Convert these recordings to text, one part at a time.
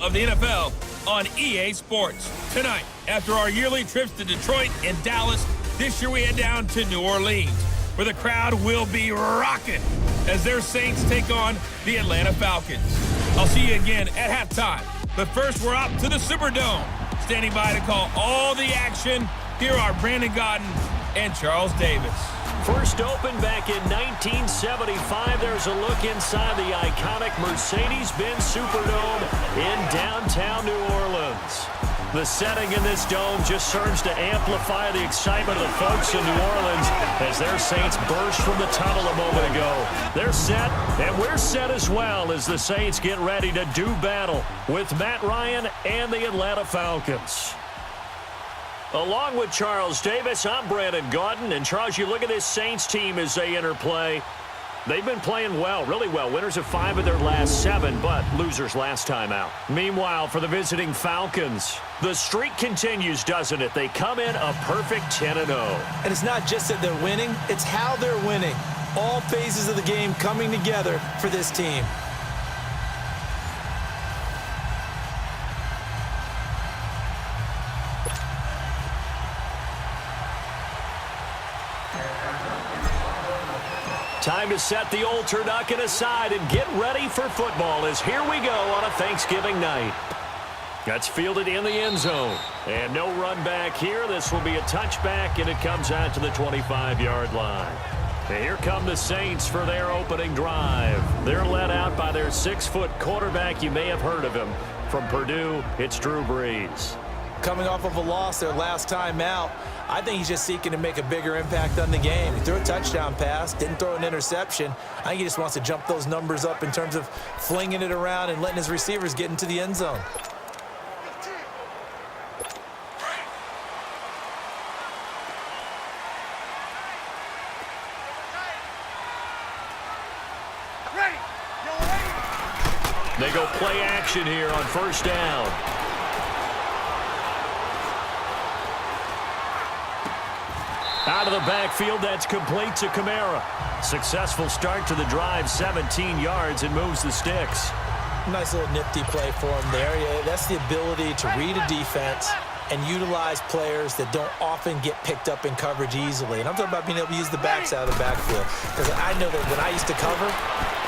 of the NFL on EA Sports. Tonight, after our yearly trips to Detroit and Dallas, this year we head down to New Orleans, where the crowd will be rocking as their Saints take on the Atlanta Falcons. I'll see you again at halftime. But first, we're out to the Superdome. Standing by to call all the action, here are Brandon Gaudin and Charles Davis. First opened back in 1975. There's a look inside the iconic Mercedes-Benz Superdome in downtown New Orleans. The setting in this dome just serves to amplify the excitement of the folks in New Orleans as their Saints burst from the tunnel a moment ago. They're set, and we're set as well as the Saints get ready to do battle with Matt Ryan and the Atlanta Falcons. Along with Charles Davis, I'm Brandon Gaudin. And Charles, you look at this Saints team as they interplay. They've been playing well, really well. Winners of 5 of their last 7, but losers last time out. Meanwhile, for the visiting Falcons, the streak continues, doesn't it? They come in a perfect 10-0. And it's not just that they're winning, it's how they're winning. All phases of the game coming together for this team. Time to set the old turducken aside and get ready for football as here we go on a Thanksgiving night. That's fielded in the end zone. And no run back here. This will be a touchback, and it comes out to the 25-yard line. And here come the Saints for their opening drive. They're led out by their 6-foot quarterback. You may have heard of him. From Purdue, it's Drew Brees. Coming off of a loss their last time out, I think he's just seeking to make a bigger impact on the game. He threw a touchdown pass, didn't throw an interception. I think he just wants to jump those numbers up in terms of flinging it around and letting his receivers get into the end zone. They go play action here on first down. Out of the backfield, that's complete to Kamara. Successful start to the drive, 17 yards, and moves the sticks. Nice little nifty play for him there. Yeah, that's the ability to read a defense and utilize players that don't often get picked up in coverage easily. And I'm talking about being able to use the backs out of the backfield. Because I know that when I used to cover,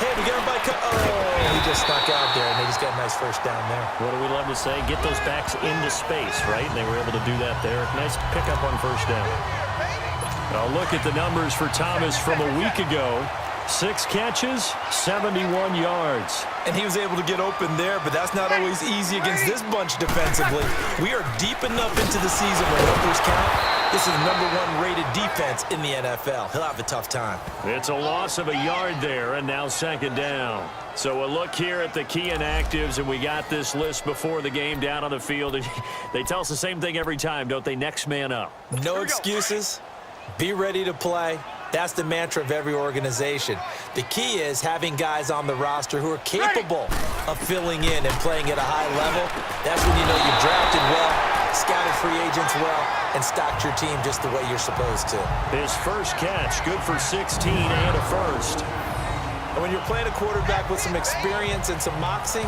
hey, we got him by he just snuck out there, and they just got a nice first down there. What do we love to say? Get those backs into space, right? And they were able to do that there. Nice pickup on first down. Now look at the numbers for Thomas from a week ago. 6 catches, 71 yards. And he was able to get open there, but that's not always easy against this bunch defensively. We are deep enough into the season where numbers count. This is the #1 rated defense in the NFL. He'll have a tough time. It's a loss of a yard there, and now second down. So a look here at the key inactives, and we got this list before the game down on the field. And they tell us the same thing every time, don't they? Next man up. No excuses. Be ready to play. That's the mantra of every organization. The key is having guys on the roster who are capable of filling in and playing at a high level. That's when you know you've drafted well, scouted free agents well, and stocked your team just the way you're supposed to. His first catch, good for 16 and a first. And when you're playing a quarterback with some experience and some moxie,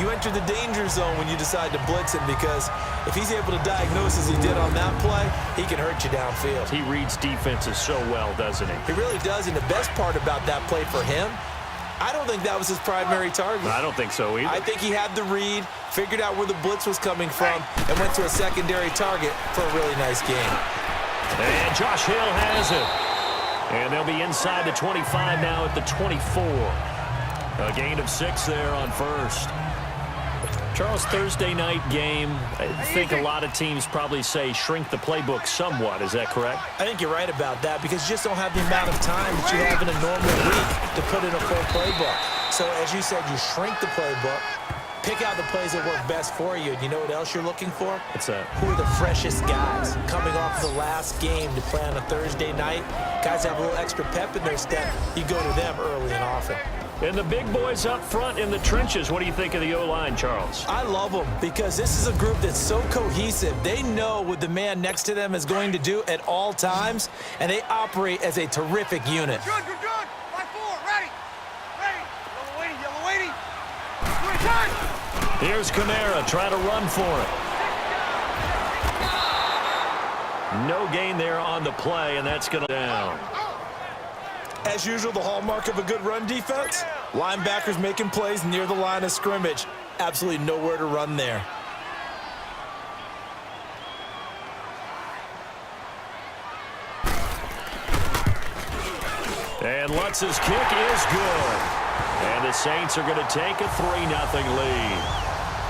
you enter the danger zone when you decide to blitz him, because if he's able to diagnose as he did on that play, he can hurt you downfield. He reads defenses so well, doesn't he? He really does, and the best part about that play for him, I don't think that was his primary target. I don't think so either. I think he had the read, figured out where the blitz was coming from, and went to a secondary target for a really nice game. And Josh Hill has it. And they'll be inside the 25 now at the 24. A gain of 6 there on first. Charles, Thursday night game, I think a lot of teams probably say shrink the playbook somewhat. Is that correct? I think you're right about that, because you just don't have the amount of time that you have in a normal week to put in a full playbook. So as you said, you shrink the playbook, pick out the plays that work best for you. And you know what else you're looking for? What's that? Who are the freshest guys coming off the last game to play on a Thursday night? Guys have a little extra pep in their step. You go to them early and often. And the big boys up front in the trenches, what do you think of the O-line, Charles? I love them, because this is a group that's so cohesive. They know what the man next to them is going to do at all times, and they operate as a terrific unit. Good, good, good. 5-4, ready. Ready. Yellow waiting, yellow waiting. Good, time. Here's Kamara trying to run for it. No gain there on the play, and that's going to down. As usual, the hallmark of a good run defense, linebackers making plays near the line of scrimmage. Absolutely nowhere to run there. And Lutz's kick is good. And the Saints are going to take a 3-0 lead.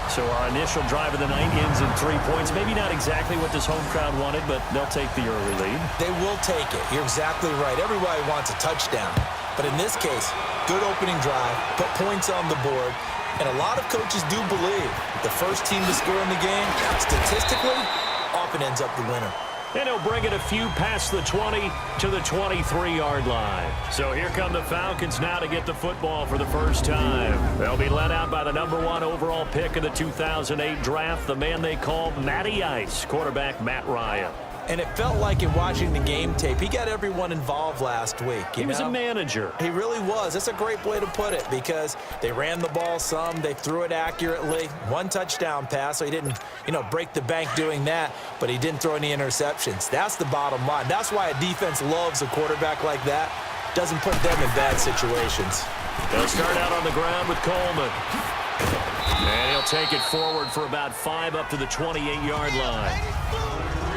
So our initial drive of the night ends in 3 points. Maybe not exactly what this home crowd wanted, but they'll take the early lead. They will take it. You're exactly right. Everybody wants a touchdown. But in this case, good opening drive, put points on the board, and a lot of coaches do believe the first team to score in the game, statistically, often ends up the winner. And he'll bring it a few past the 20 to the 23-yard line. So here come the Falcons now to get the football for the first time. They'll be led out by the #1 overall pick of the 2008 draft, the man they call Matty Ice, quarterback Matt Ryan. And it felt like in watching the game tape, he got everyone involved last week. He was a manager. He really was. That's a great way to put it because they ran the ball some. They threw it accurately. 1 touchdown pass, so he didn't, break the bank doing that, but he didn't throw any interceptions. That's the bottom line. That's why a defense loves a quarterback like that. Doesn't put them in bad situations. They'll start out on the ground with Coleman. And he'll take it forward for about 5 up to the 28-yard line.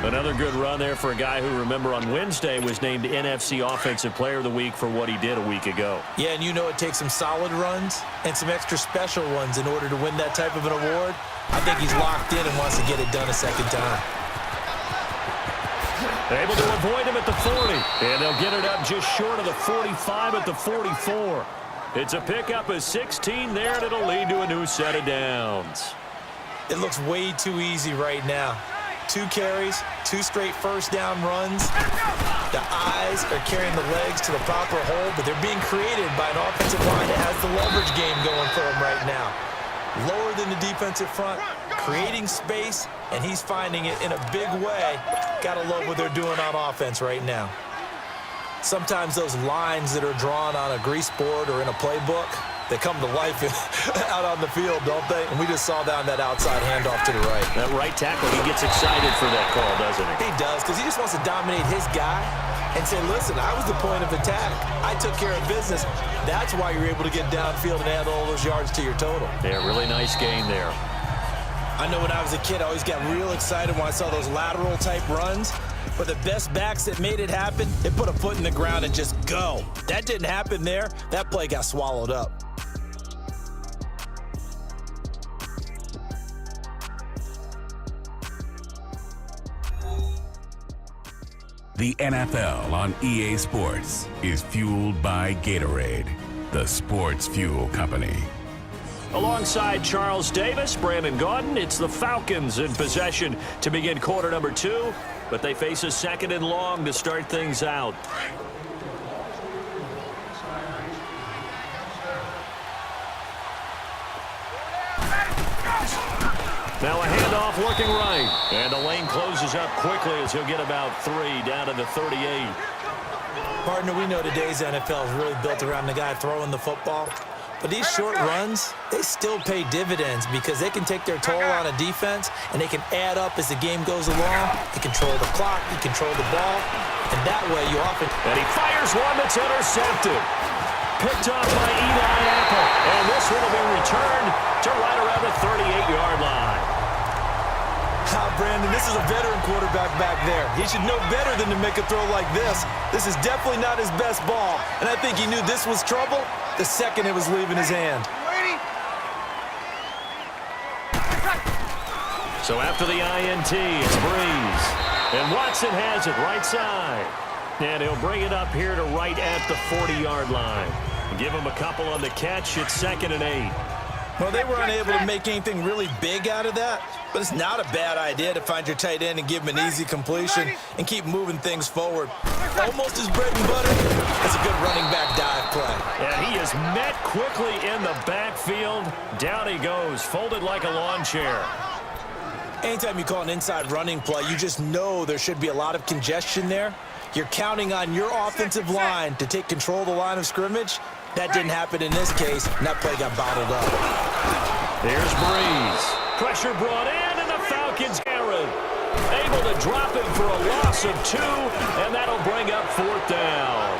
Another good run there for a guy who, remember, on Wednesday was named NFC Offensive Player of the Week for what he did a week ago. Yeah, and it takes some solid runs and some extra special ones in order to win that type of an award. I think he's locked in and wants to get it done a second time. Able to avoid him at the 40. And they'll get it up just short of the 45 at the 44. It's a pickup of 16 there, and it'll lead to a new set of downs. It looks way too easy right now. 2 carries, 2 straight first down runs. The eyes are carrying the legs to the proper hole, but they're being created by an offensive line that has the leverage game going for them right now. Lower than the defensive front, creating space, and he's finding it in a big way. Gotta love what they're doing on offense right now. Sometimes those lines that are drawn on a grease board or in a playbook, they come to life out on the field, don't they? And we just saw down that outside handoff to the right. That right tackle, he gets excited for that call, doesn't he? He does, because he just wants to dominate his guy and say, listen, I was the point of attack. I took care of business. That's why you're able to get downfield and add all those yards to your total. Yeah, really nice gain there. I know when I was a kid, I always got real excited when I saw those lateral-type runs. But the best backs that made it happen, they put a foot in the ground and just go. That didn't happen there. That play got swallowed up. The NFL on EA Sports is fueled by Gatorade, the sports fuel company. Alongside Charles Davis, Brandon Gaudin, it's the Falcons in possession to begin quarter number 2, but they face a 2nd and long to start things out. Now a handoff looking right. And the lane closes up quickly as he'll get about 3 down to the 38. Partner, we know today's NFL is really built around the guy throwing the football. But these short runs, they still pay dividends because they can take their toll on a defense and they can add up as the game goes along. They control the clock, they control the ball, and that way you often... And he fires one that's intercepted. Picked off by Eli Apple. And this one will be returned to right around the 38-yard line. Brandon, this is a veteran quarterback back there. He should know better than to make a throw like this. This is definitely not his best ball. And I think he knew this was trouble the second it was leaving his hand. So after the INT, it's Breeze. And Watson has it right side. And he'll bring it up here to right at the 40-yard line. Give him a couple on the catch. It's 2nd and 8. Well, they were unable to make anything really big out of that, but it's not a bad idea to find your tight end and give him an easy completion and keep moving things forward. Almost his bread and butter. That's a good running back dive play. And he is met quickly in the backfield. Down he goes, folded like a lawn chair. Anytime you call an inside running play, you just know there should be a lot of congestion there. You're counting on your offensive line to take control of the line of scrimmage. That didn't happen in this case, and that play got bottled up. Here's Breeze. Pressure brought in, and the Falcons Aaron able to drop him for a loss of 2, and that'll bring up 4th down.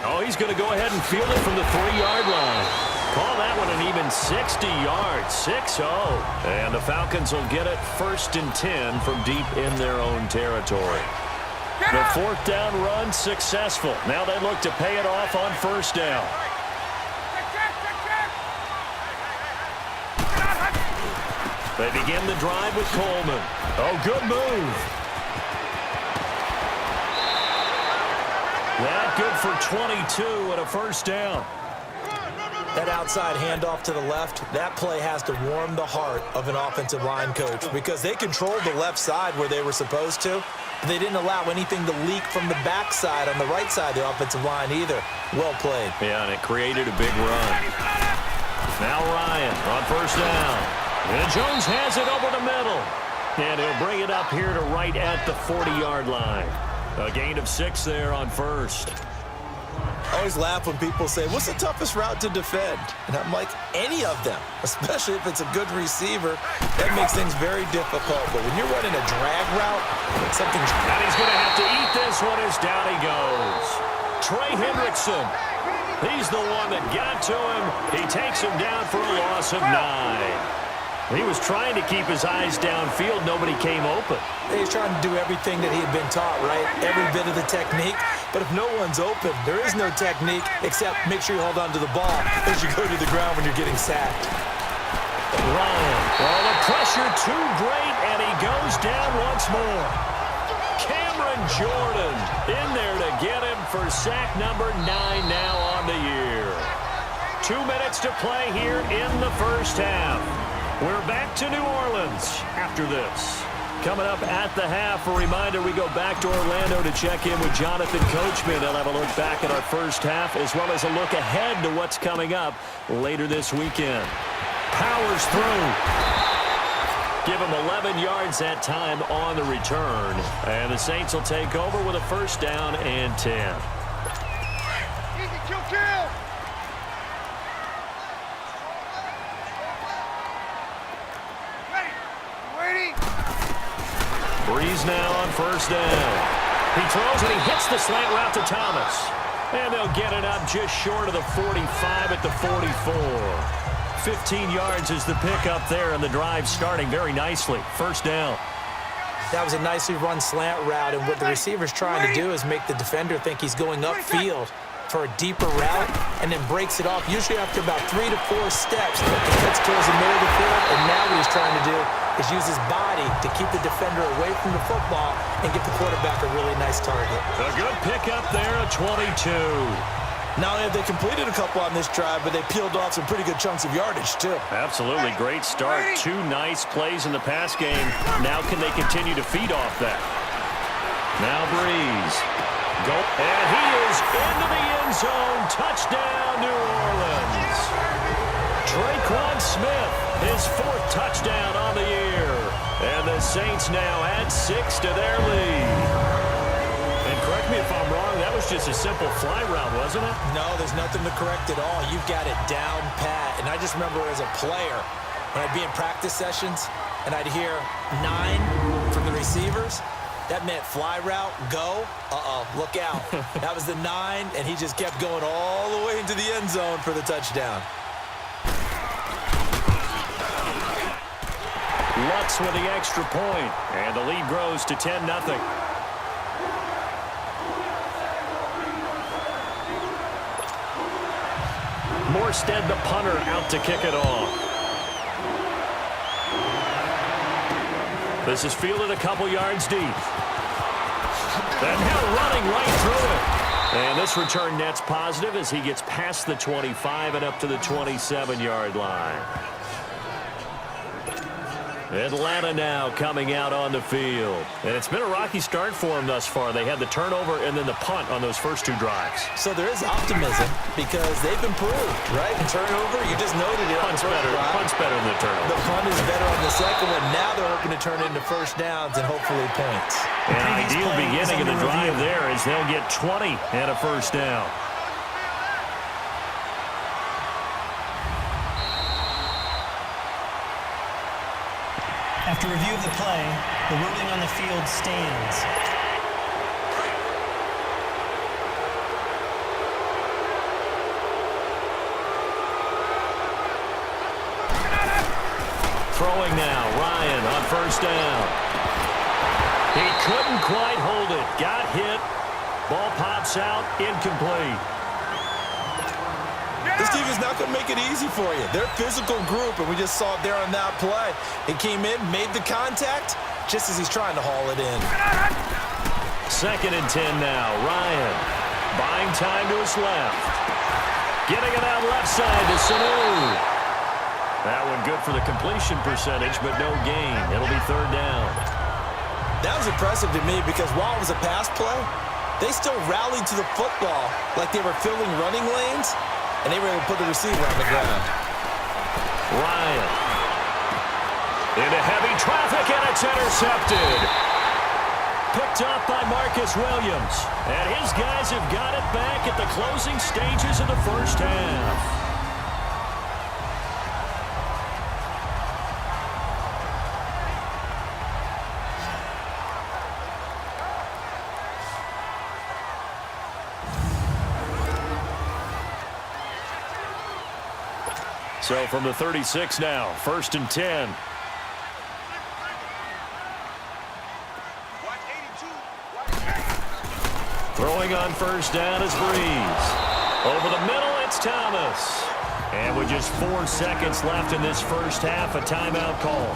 Oh, he's going to go ahead and field it from the 3-yard line. Call that one an even 60 yards, 6-0. And the Falcons will get it 1st and 10 from deep in their own territory. The 4th down run successful. Now they look to pay it off on 1st down. They begin the drive with Coleman. Oh, good move. That good for 22 and a 1st down. That outside handoff to the left, that play has to warm the heart of an offensive line coach because they controlled the left side where they were supposed to. But they didn't allow anything to leak from the backside on the right side of the offensive line either. Well played. Yeah, and it created a big run. Now Ryan on 1st down. And Jones has it over the middle. And he'll bring it up here to right at the 40-yard line. A gain of 6 there on 1st. I always laugh when people say, what's the toughest route to defend? And I'm like, any of them, especially if it's a good receiver. That makes things very difficult. But when you're running a drag route, something's... And he's going to have to eat this one as down he goes. Trey Hendrickson. He's the one that got to him. He takes him down for a loss of 9. He was trying to keep his eyes downfield. Nobody came open. He was trying to do everything that he had been taught, right? Every bit of the technique. But if no one's open, there is no technique except make sure you hold on to the ball as you go to the ground when you're getting sacked. Ryan. Oh, the pressure too great, and he goes down once more. Cameron Jordan in there to get him for sack number 9 now on the year. 2 minutes to play here in the 1st half. We're back to New Orleans after this. Coming up at the half, a reminder, we go back to Orlando to check in with Jonathan Coachman. They'll have a look back at our 1st half as well as a look ahead to what's coming up later this weekend. Powers through. Give him 11 yards that time on the return. And the Saints will take over with a 1st down and 10. Easy, kill. Breeze now on 1st down. He throws and he hits the slant route to Thomas. And they'll get it up just short of the 45 at the 44. 15 yards is the pickup there, and the drive starting very nicely. 1st down. That was a nicely run slant route, and what the receiver's trying to do is make the defender think he's going upfield for a deeper route and then breaks it off, usually after about 3 to 4 steps. He cuts towards the middle of the field, and now what he's trying to do is use his body to keep the defender away from the football and get the quarterback a really nice target. A good pickup there at 22. Not only have they completed a couple on this drive, but they peeled off some pretty good chunks of yardage, too. Absolutely. Great start. 2 nice plays in the pass game. Now can they continue to feed off that? Now Breeze. Go. And he is into the end zone. Touchdown, New Orleans. Traquan Smith, his 4th touchdown on the year. And the Saints now add 6 to their lead. And correct me if I'm wrong, that was just a simple fly route, wasn't it? No, there's nothing to correct at all. You've got it down pat. And I just remember as a player, when I'd be in practice sessions and I'd hear 9 from the receivers, that meant fly route, go, look out. That was the 9, and he just kept going all the way into the end zone for the touchdown. Lutz with the extra point, and the lead grows to 10-0. Morstead, the punter, out to kick it off. This is fielded a couple yards deep. And now running right through it. And this return net's positive as he gets past the 25 and up to the 27-yard line. Atlanta now coming out on the field. And it's been a rocky start for them thus far. They had the turnover and then the punt on those first 2 drives. So there is optimism because they've improved, right? And turnover, you just noted it. Punt's better than the turnover. The punt is better on the second one. Now they're hoping to turn into 1st downs and hopefully points. An ideal beginning of the drive there as they'll get 20 and a 1st down. After review of the play, the ruling on the field stands. Throwing now, Ryan on first down. He couldn't quite hold it. Got hit. Ball pops out, incomplete. This team is not going to make it easy for you. They're a physical group, and we just saw it there on that play. He came in, made the contact, just as he's trying to haul it in. 2nd and 10 now. Ryan buying time to his left. Getting it out left side to Sanu. That one good for the completion percentage, but no gain. It'll be 3rd down. That was impressive to me because while it was a pass play, they still rallied to the football like they were filling running lanes, and they were able to put the receiver on the ground. Ryan into heavy traffic, and it's intercepted. Picked off by Marcus Williams. And his guys have got it back at the closing stages of the first half. So from the 36 now, 1st and 10. Throwing on first down is Breeze. Over the middle, it's Thomas. And with just 4 seconds left in this first half, a timeout call.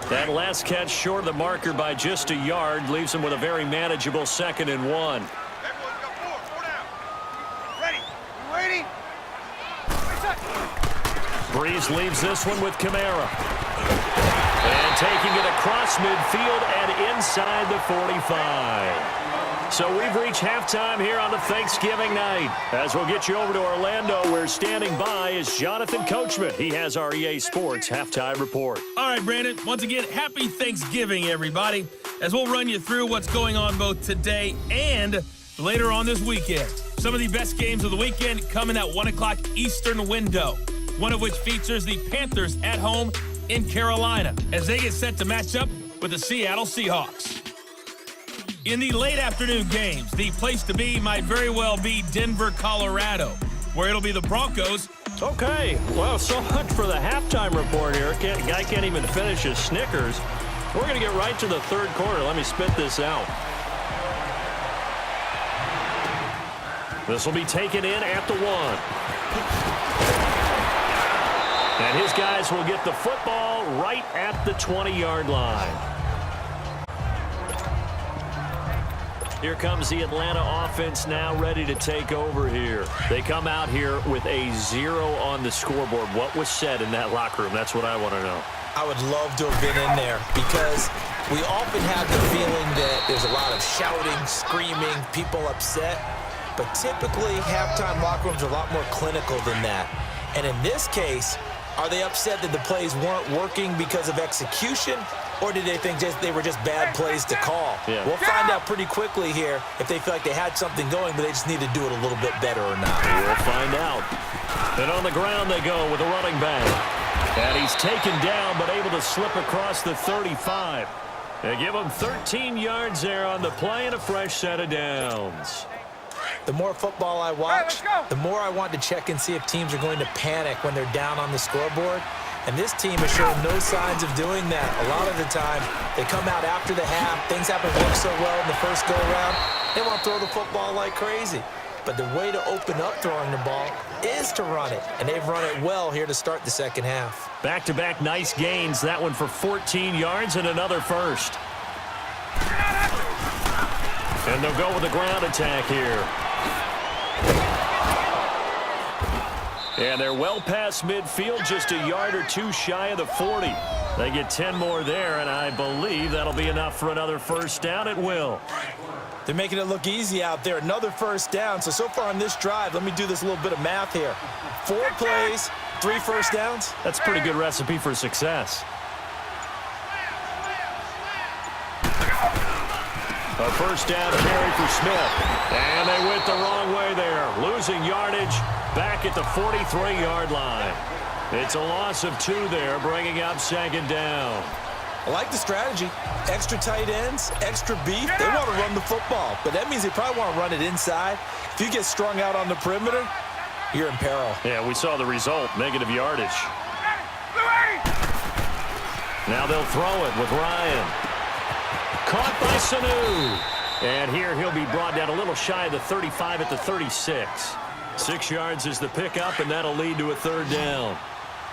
That last catch short of the marker by just a yard leaves him with a very manageable 2nd and 1. Everyone's got 4 down. Ready? You ready? Breeze leaves this one with Kamara. And taking it across midfield and inside the 45. So we've reached halftime here on the Thanksgiving night. As we'll get you over to Orlando, where standing by is Jonathan Coachman. He has our EA Sports halftime report. All right, Brandon. Once again, happy Thanksgiving, everybody, as we'll run you through what's going on both today and later on this weekend. Some of the best games of the weekend coming at 1 o'clock Eastern window, one of which features the Panthers at home in Carolina as they get set to match up with the Seattle Seahawks. In the late afternoon games, the place to be might very well be Denver, Colorado, where it'll be the Broncos. Okay, well, so much for the halftime report here. Guy can't even finish his Snickers. We're going to get right to the 3rd quarter. Let me spit this out. This will be taken in at the 1. And his guys will get the football right at the 20-yard line. Here comes the Atlanta offense now ready to take over here. They come out here with a 0 on the scoreboard. What was said in that locker room? That's what I want to know. I would love to have been in there because we often have the feeling that there's a lot of shouting, screaming, people upset. But typically, halftime locker rooms are a lot more clinical than that. And in this case, are they upset that the plays weren't working because of execution? Or did they think they were just bad plays to call? Yeah. We'll find out pretty quickly here if they feel like they had something going, but they just need to do it a little bit better or not. We'll find out. And on the ground they go with a running back. And he's taken down, but able to slip across the 35. They give him 13 yards there on the play and a fresh set of downs. The more football I watch, the more I want to check and see if teams are going to panic when they're down on the scoreboard. And this team has shown no signs of doing that. A lot of the time, they come out after the half. Things haven't worked so well in the first go-around. They want to throw the football like crazy. But the way to open up throwing the ball is to run it. And they've run it well here to start the second half. Back-to-back nice gains. That one for 14 yards and another first. And they'll go with the ground attack here. And they're well past midfield, just a yard or two shy of the 40. They get 10 more there, and I believe that'll be enough for another first down. It will. They're making it look easy out there. Another first down. So far on this drive, let me do this little bit of math here. 4 plays, 3 first downs. That's a pretty good recipe for success. A first down carry for Smith. And they went the wrong way there. Losing yardage back at the 43-yard line. It's a loss of 2 there, bringing up second down. I like the strategy. Extra tight ends, extra beef. They want to run the football, but that means they probably want to run it inside. If you get strung out on the perimeter, you're in peril. Yeah, we saw the result, negative yardage. Now they'll throw it with Ryan. Caught by Sanu. And here he'll be brought down a little shy of the 35 at the 36. 6 yards is the pickup, and that'll lead to a third down.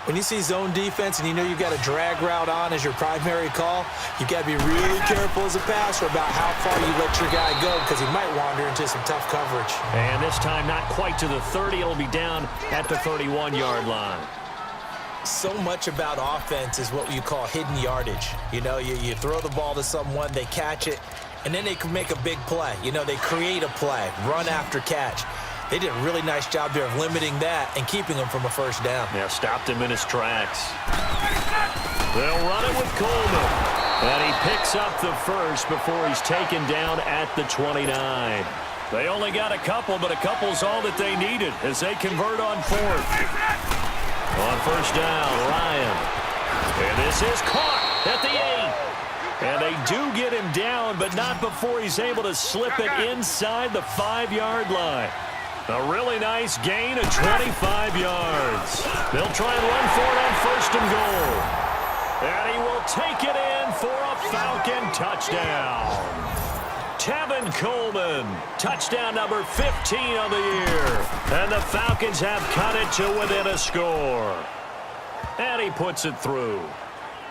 When you see zone defense and you know you've got a drag route on as your primary call, you've got to be really careful as a passer about how far you let your guy go because he might wander into some tough coverage. And this time not quite to the 30. It'll be down at the 31-yard line. So much about offense is what you call hidden yardage. You know, you throw the ball to someone, they catch it, and then they can make a big play. You know, they create a play, run after catch. They did a really nice job there of limiting that and keeping him from a first down. Yeah, stopped him in his tracks. They'll run it with Coleman. And he picks up the first before he's taken down at the 29. They only got a couple, but a couple's all that they needed as they convert on fourth. On first down, Ryan. And this is caught at the 8. And they do get him down, but not before he's able to slip it inside the 5-yard line. A really nice gain of 25 yards. They'll try and run for it on first and goal. And he will take it in for a Falcon touchdown. Tevin Coleman, touchdown number 15 of the year. And the Falcons have cut it to within a score. And he puts it through.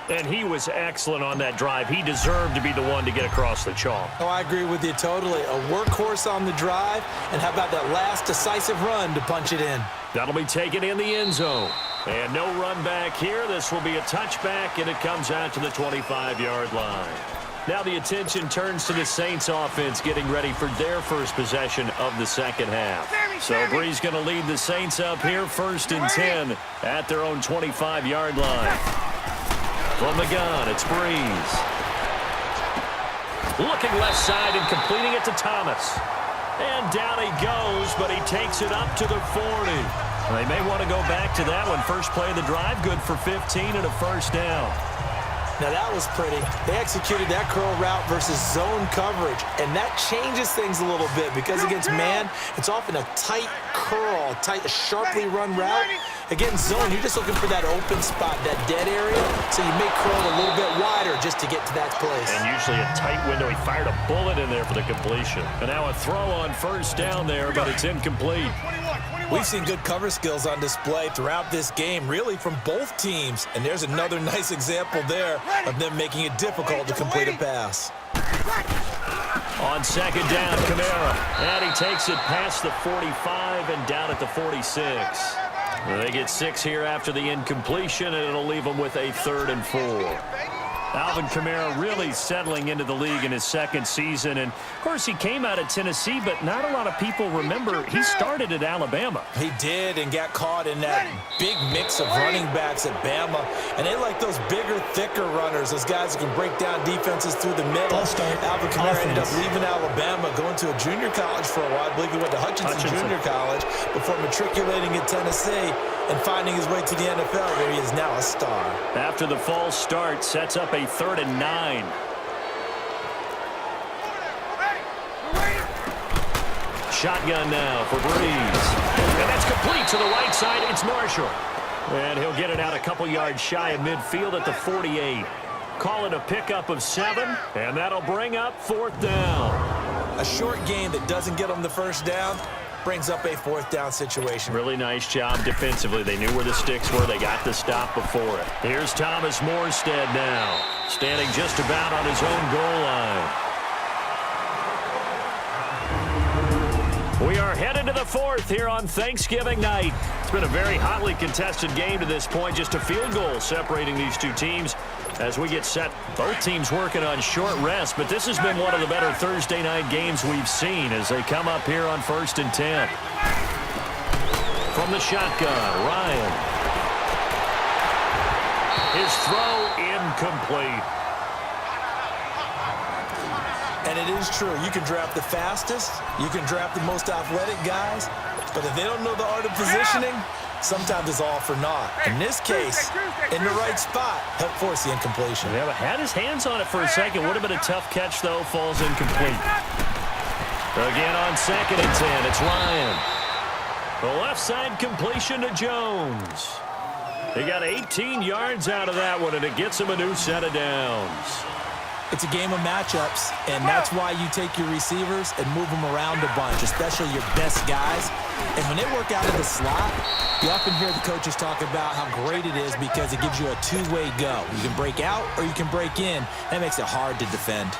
And he was excellent on that drive. He deserved to be the one to get across the chalk. Oh, I agree with you totally. A workhorse on the drive, and how about that last decisive run to punch it in? That'll be taken in the end zone. And no run back here. This will be a touchback, and it comes out to the 25-yard line. Now the attention turns to the Saints offense getting ready for their first possession of the second half. So Bree's going to lead the Saints up here first and 10 at their own 25-yard line. From the gun, it's Breeze. Looking left side and completing it to Thomas. And down he goes, but he takes it up to the 40. They may want to go back to that one. First play of the drive, good for 15 and a first down. Now that was pretty. They executed that curl route versus zone coverage, and that changes things a little bit because against man, it's often a tight curl, tight, sharply run route. Against zone, you're just looking for that open spot, that dead area, so you make curl a little bit wider just to get to that place. And usually a tight window. He fired a bullet in there for the completion. And now a throw on first down there, but it's incomplete. We've seen good cover skills on display throughout this game, really from both teams. And there's another nice example there of them making it difficult to complete a pass. On second down, Kamara. And he takes it past the 45 and down at the 46. They get 6 here after the incompletion, and it'll leave them with a 3rd and 4. Alvin Kamara really settling into the league in his second season. And, of course, he came out of Tennessee, but not a lot of people remember he started at Alabama. He did and got caught in that big mix of running backs at Bama. And they like those bigger, thicker runners, those guys who can break down defenses through the middle. Alvin Kamara ended up leaving Alabama, going to a junior college for a while. I believe he went to Hutchinson Junior College before matriculating at Tennessee and finding his way to the NFL, where he is now a star. After the false start, sets up a 3rd and 9. Shotgun now for Breeze. And that's complete to the right side. It's Marshall. And he'll get it out a couple yards shy of midfield at the 48. Call it a pickup of 7, and that'll bring up 4th down. A short game that doesn't get them the first down brings up a 4th down situation. Really nice job defensively. They knew where the sticks were. They got the stop before it. Here's Thomas Morstead now, standing just about on his own goal line. We are headed to the 4th here on Thanksgiving night. It's been a very hotly contested game to this point. Just a field goal separating these two teams as we get set. Both teams working on short rest, but this has been one of the better Thursday night games we've seen as they come up here on 1st and 10. From the shotgun, Ryan. His throw incomplete. And it is true. You can draft the fastest. You can draft the most athletic guys. But if they don't know the art of positioning, sometimes it's all for naught. In this case, in the right spot, helped force the incompletion. Yeah, but had his hands on it for a second. Would have been a tough catch, though. Falls incomplete. Again on 2nd and 10. It's Ryan. The left side completion to Jones. He got 18 yards out of that one, and it gets him a new set of downs. It's a game of matchups, and that's why you take your receivers and move them around a bunch, especially your best guys. And when they work out of the slot, you often hear the coaches talk about how great it is because it gives you a two-way go. You can break out or you can break in. That makes it hard to defend.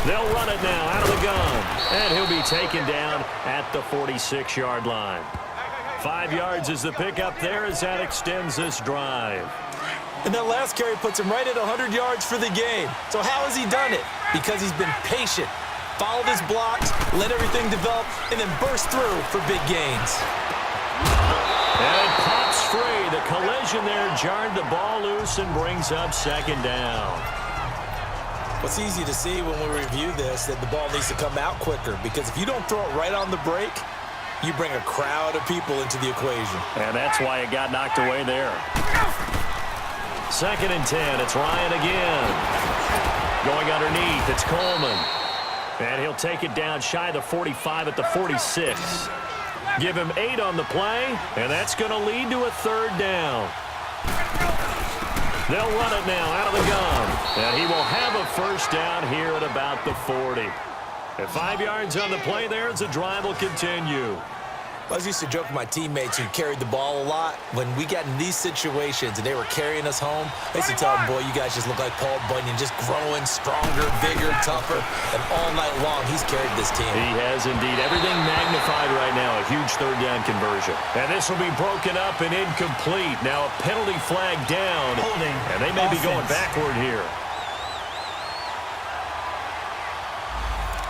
They'll run it now out of the gun, and he'll be taken down at the 46-yard line. 5 yards is the pickup there as that extends this drive. And that last carry puts him right at 100 yards for the game. So how has he done it? Because he's been patient, followed his blocks, let everything develop, and then burst through for big gains. And it pops free. The collision there jarred the ball loose and brings up 2nd down. What's easy to see when we review this, that the ball needs to come out quicker, because if you don't throw it right on the break, you bring a crowd of people into the equation. And that's why it got knocked away there. 2nd and 10. It's Ryan again. Going underneath, it's Coleman. And he'll take it down shy of the 45 at the 46. Give him 8 on the play, and that's going to lead to a 3rd down. They'll run it now out of the gun. And he will have a 1st down here at about the 40. And 5 yards on the play there as the drive will continue. I was used to joke with my teammates who carried the ball a lot. When we got in these situations and they were carrying us home, I used to tell them, boy, you guys just look like Paul Bunyan, just growing stronger, bigger, tougher. And all night long, he's carried this team. He has indeed. Everything magnified right now. A huge 3rd down conversion. And this will be broken up and incomplete. Now a penalty flag down. Holding. And they may be going Offense. backward here.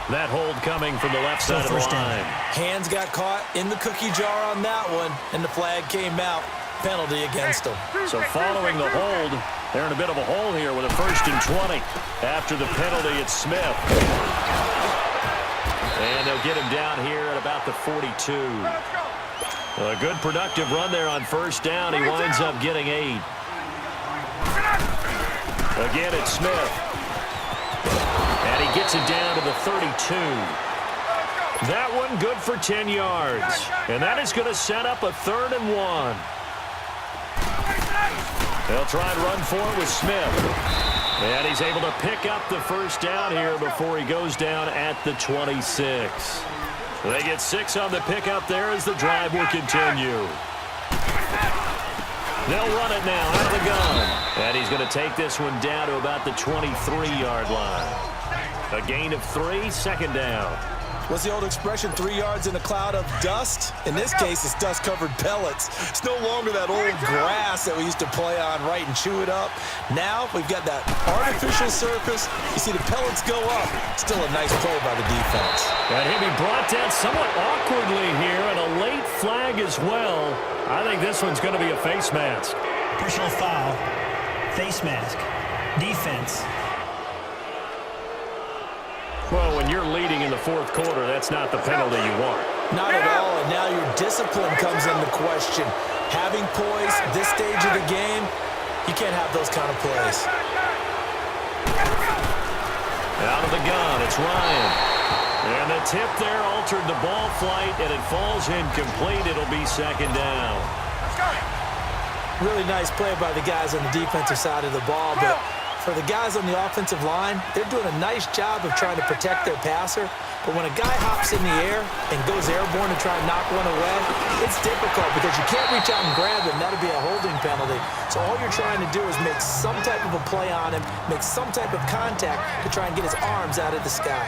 That hold coming from the left side of the line. Hands got caught in the cookie jar on that one, and the flag came out. Penalty against them. So following the hold, they're in a bit of a hole here with a 1st and 20. After the penalty, it's Smith. And they'll get him down here at about the 42. A good productive run there on 1st down. He winds up getting 8. Again, it's Smith. And he gets it down to the 32. That one good for 10 yards. And that is going to set up a 3rd and 1. They'll try and run for it with Smith. And he's able to pick up the 1st down here before he goes down at the 26. They get 6 on the pickup there as the drive will continue. They'll run it now out of the gun. And he's going to take this one down to about the 23-yard line. A gain of 3, 2nd down. What's the old expression, 3 yards in a cloud of dust? In this case, it's dust-covered pellets. It's no longer that old grass that we used to play on, right, and chew it up. Now we've got that artificial surface. You see the pellets go up. Still a nice play by the defense. And he'll be brought down somewhat awkwardly here, and a late flag as well. I think this one's going to be a face mask. Personal foul. Face mask. Defense. Well, when you're leading in the 4th quarter, that's not the penalty you want. Not at all, and now your discipline comes into question. Having poise this stage of the game, you can't have those kind of plays. Out of the gun, it's Ryan. And the tip there altered the ball flight, and it falls incomplete. It'll be 2nd down. Really nice play by the guys on the defensive side of the ball, but for the guys on the offensive line, they're doing a nice job of trying to protect their passer. But when a guy hops in the air and goes airborne to try and knock one away, it's difficult because you can't reach out and grab him. That'll be a holding penalty. So all you're trying to do is make some type of a play on him, make some type of contact to try and get his arms out of the sky.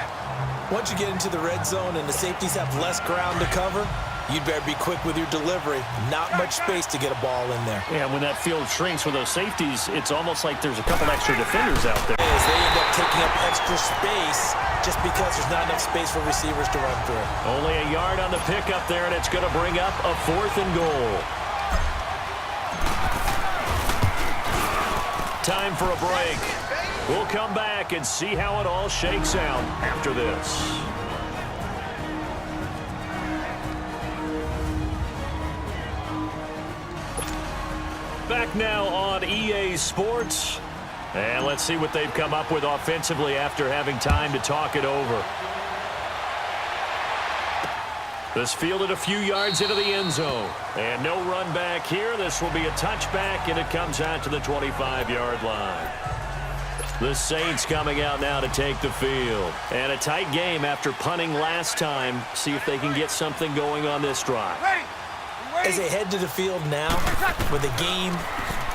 Once you get into the red zone and the safeties have less ground to cover, you'd better be quick with your delivery. Not much space to get a ball in there. Yeah, when that field shrinks with those safeties, it's almost like there's a couple extra defenders out there. As they end up taking up extra space just because there's not enough space for receivers to run through. Only a yard on the pickup there, and it's going to bring up a 4th and goal. Time for a break. We'll come back and see how it all shakes out after this. Back now on EA Sports. And let's see what they've come up with offensively after having time to talk it over. This fielded a few yards into the end zone. And no run back here. This will be a touchback, and it comes out to the 25-yard line. The Saints coming out now to take the field. And a tight game after punting last time. See if they can get something going on this drive. As they head to the field now, with the game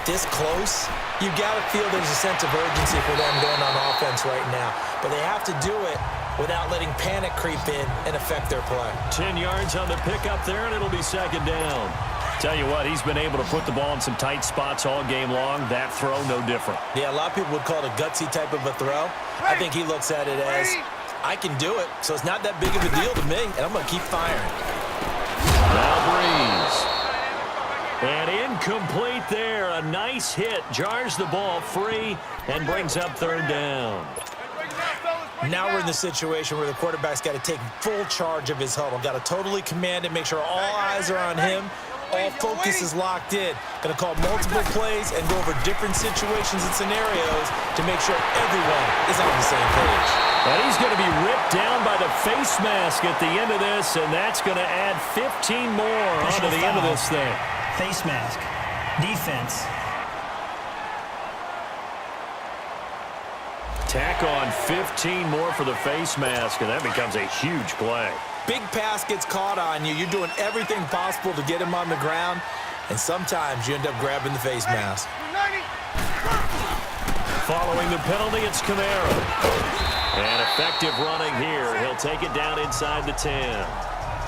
this close, you got to feel there's a sense of urgency for them going on offense right now. But they have to do it without letting panic creep in and affect their play. 10 yards on the pickup there, and it'll be second down. Tell you what, he's been able to put the ball in some tight spots all game long. That throw, no different. Yeah, a lot of people would call it a gutsy type of a throw. I think he looks at it as, I can do it, so it's not that big of a deal to me, and I'm going to keep firing. Now Breeze. And incomplete there. A nice hit. Jars the ball free and brings up third down. Now we're in the situation where the quarterback's got to take full charge of his huddle. Got to totally command it, make sure all eyes are on him. All focus is locked in. Going to call multiple plays and go over different situations and scenarios to make sure everyone is on the same page. And he's going to be ripped down by the face mask at the end of this, and that's going to add 15 more onto the end of this thing. Face mask. Defense. Tack on 15 more for the face mask, and that becomes a huge play. Big pass gets caught on you. You're doing everything possible to get him on the ground, and sometimes you end up grabbing the face mask. Following the penalty, it's Kamara. And effective running here. He'll take it down inside the 10.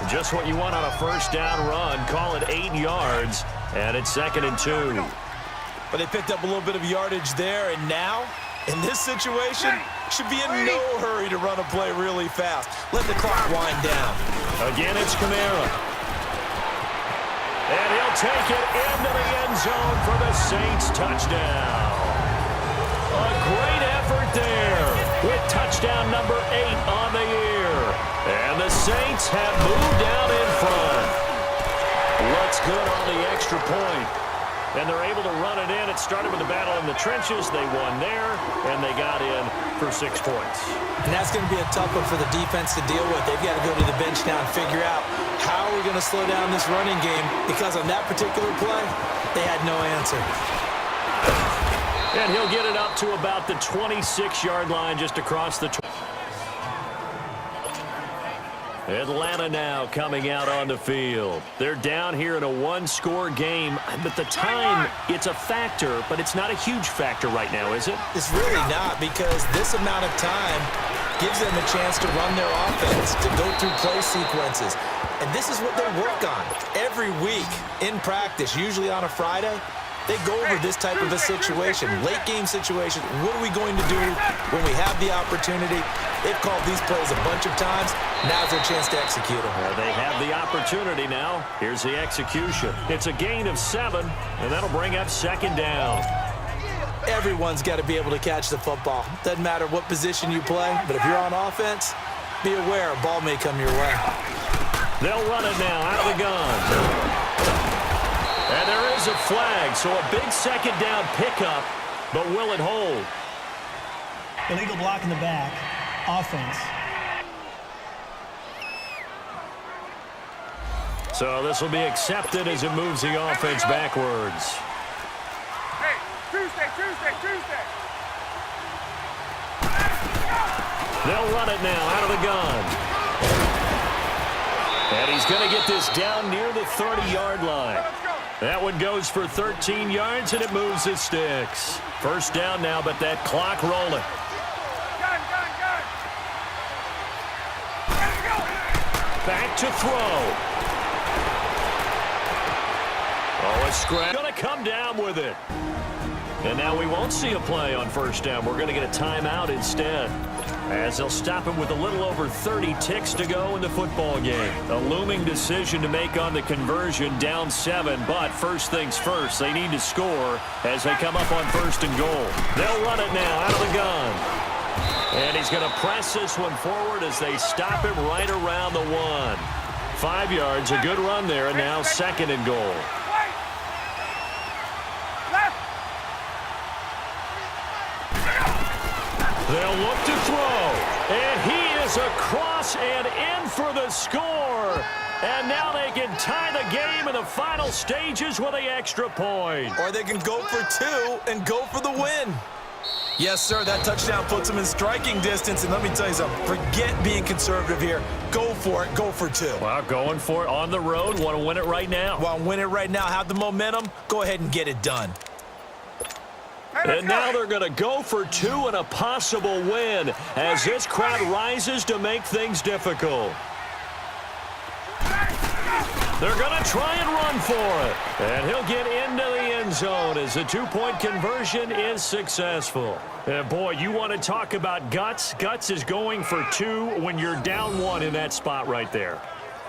Just what you want on a first down run. Call it 8 yards, and it's 2nd and 2. But they picked up a little bit of yardage there, and now, in this situation, should be in no hurry to run a play really fast. Let the clock wind down. Again, it's Kamara. And he'll take it into the end zone for the Saints touchdown. A great effort there with touchdown number 8 on the year. And the Saints have moved down in front. Looks good on the extra point. And they're able to run it in. It started with a battle in the trenches. They won there, and they got in for 6 points. And that's going to be a tough one for the defense to deal with. They've got to go to the bench now and figure out how are we going to slow down this running game, because on that particular play, they had no answer. And he'll get it up to about the 26-yard line just across the... Atlanta now coming out on the field. They're down here in a one-score game, but the time, it's a factor, but it's not a huge factor right now, is it? It's really not, because this amount of time gives them a chance to run their offense, to go through play sequences. And this is what they work on every week in practice, usually on a Friday. They go over this type of a situation, late game situation. What are we going to do when we have the opportunity? They've called these plays a bunch of times. Now's their chance to execute them. Well, they have the opportunity now. Here's the execution. It's a gain of 7, and that'll bring up 2nd down. Everyone's got to be able to catch the football. Doesn't matter what position you play, but if you're on offense, be aware a ball may come your way. They'll run it now out of the gun. And there is a flag, so a big 2nd down pickup, but will it hold? Illegal block in the back. Offense. So this will be accepted as it moves the offense backwards. Hey, Tuesday. They'll run it now out of the gun. And he's going to get this down near the 30-yard line. That one goes for 13 yards, and it moves the sticks. First down now, but that clock rolling. Gun. Back to throw. Oh, a scratch. Going to come down with it. And now we won't see a play on first down. We're going to get a timeout instead. as they'll stop him with a little over 30 ticks to go in the football game. A looming decision to make on the conversion, down 7, but first things first, they need to score as they come up on 1st and goal. They'll run it now out of the gun. And he's going to press this one forward as they stop him right around the 1. 5 yards, a good run there, and now 2nd and goal. They'll look to throw, and he is across and in for the score. And now they can tie the game in the final stages with the extra point. Or they can go for 2 and go for the win. Yes, sir, that touchdown puts them in striking distance. And let me tell you something, forget being conservative here. Go for it, go for 2. Well, going for it on the road. Want to win it right now. Want to win it right now, have the momentum, go ahead and get it done. And now they're going to go for 2 and a possible win as this crowd rises to make things difficult. They're going to try and run for it. And he'll get into the end zone as the 2-point conversion is successful. And boy, you want to talk about guts. Guts is going for 2 when you're down 1 in that spot right there.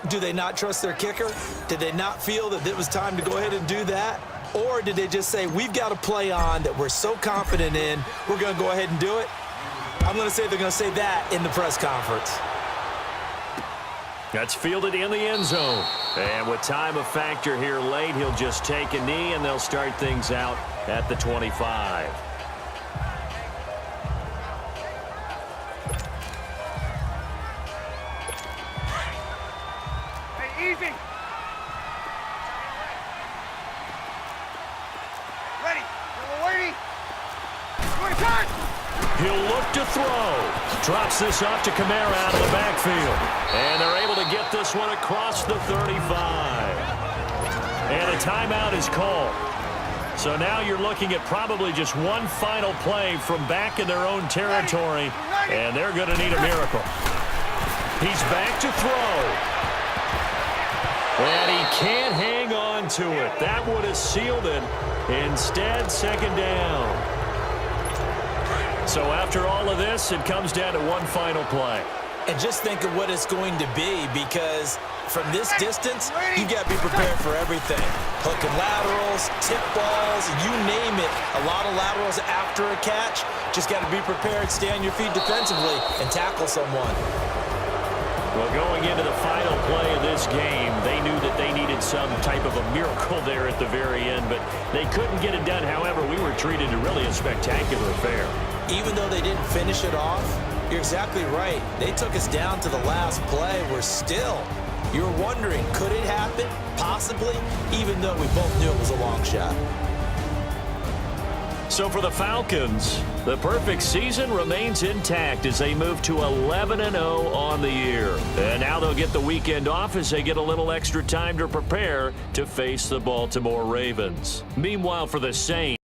Do they not trust their kicker? Did they not feel that it was time to go ahead and do that? Or did they just say, we've got a play on that we're so confident in, we're going to go ahead and do it? I'm going to say they're going to say that in the press conference. That's fielded in the end zone. And with time a factor here late, he'll just take a knee, and they'll start things out at the 25. Hey, easy. Ready. We're waiting. He'll look to throw. Drops this off to Kamara out of the backfield. And they're able to get this one across the 35. And a timeout is called. So now you're looking at probably just one final play from back in their own territory. And they're going to need a miracle. He's back to throw. And he can't hang on to it. That would have sealed it. Instead, 2nd down. So after all of this, it comes down to one final play. And just think of what it's going to be, because from this distance, you got to be prepared for everything. Hook and laterals, tip balls, you name it. A lot of laterals after a catch. Just got to be prepared, stay on your feet defensively, and tackle someone. Well, going into the final play of this game, they knew that they needed some type of a miracle there at the very end, but they couldn't get it done. However, we were treated to really a spectacular affair. Even though they didn't finish it off, you're exactly right. They took us down to the last play. We're still, you're wondering, could it happen? Possibly, even though we both knew it was a long shot. So for the Falcons, the perfect season remains intact as they move to 11-0 on the year. And now they'll get the weekend off as they get a little extra time to prepare to face the Baltimore Ravens. Meanwhile, for the Saints,